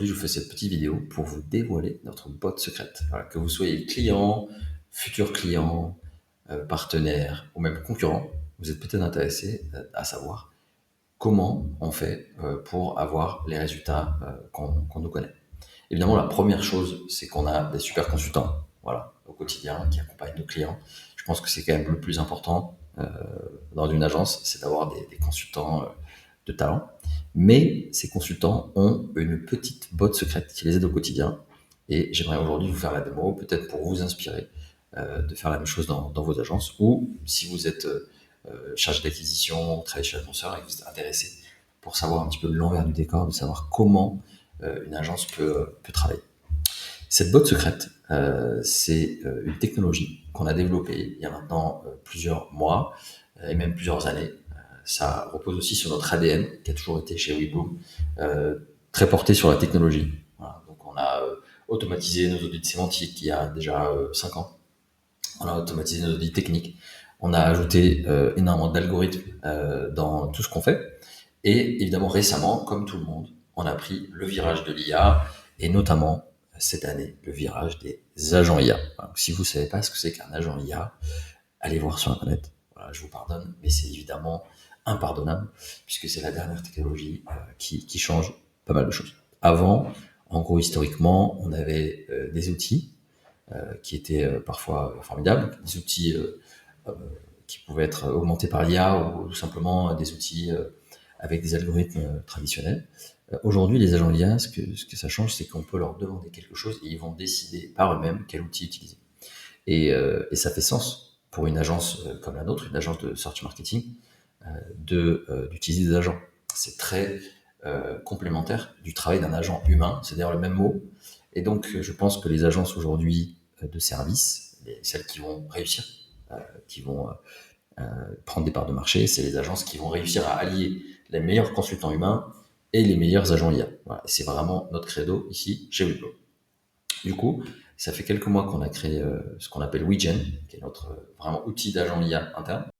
aujourd'hui, je vous fais cette petite vidéo pour vous dévoiler notre boîte secrète. Voilà, que vous soyez client, futur client, partenaire ou même concurrent, vous êtes peut-être intéressé à savoir comment on fait pour avoir les résultats qu'on nous connaît. Évidemment, la première chose, c'est qu'on a des super consultants, voilà, au quotidien, qui accompagnent nos clients. Je pense que c'est quand même le plus important dans une agence, c'est d'avoir des consultants de talent. Mais ces consultants ont une petite botte secrète qui les aide au quotidien. Et j'aimerais aujourd'hui vous faire la démo, peut-être pour vous inspirer de faire la même chose dans vos agences, ou si vous êtes chargé d'acquisition, travaillez chez l'annonceur et que vous êtes intéressé pour savoir un petit peu l'envers du décor, de savoir comment une agence peut travailler. Cette boîte secrète, c'est une technologie qu'on a développée il y a maintenant plusieurs mois et même plusieurs années. Ça repose aussi sur notre ADN qui a toujours été chez WeBloom, très porté sur la technologie. Voilà. Donc on a automatisé nos audits sémantiques il y a déjà 5 ans. On a automatisé nos audits techniques. On a ajouté énormément d'algorithmes dans tout ce qu'on fait. Et évidemment, récemment, comme tout le monde, on a pris le virage de l'IA et notamment cette année, le virage des agents IA. Donc, si vous ne savez pas ce que c'est qu'un agent IA, allez voir sur Internet. Voilà, je vous pardonne, mais c'est évidemment impardonnable puisque c'est la dernière technologie qui change pas mal de choses. Avant, en gros, historiquement, on avait des outils qui étaient parfois formidables, des outils euh, qui pouvaient être augmentés par l'IA ou tout simplement des outils avec des algorithmes traditionnels. Aujourd'hui, les agents IA, ce que ça change, c'est qu'on peut leur demander quelque chose et ils vont décider par eux-mêmes quel outil utiliser. Et ça fait sens pour une agence comme la nôtre, une agence de search marketing, d'utiliser des agents. C'est très complémentaire du travail d'un agent humain, c'est d'ailleurs le même mot. Et donc, je pense que les agences aujourd'hui de service, celles qui vont réussir, qui vont prendre des parts de marché, c'est les agences qui vont réussir à allier les meilleurs consultants humains et les meilleurs agents IA. Voilà. C'est vraiment notre credo ici chez Wiplo. Du coup, ça fait quelques mois qu'on a créé ce qu'on appelle WeGen, qui est notre vraiment outil d'agent IA interne.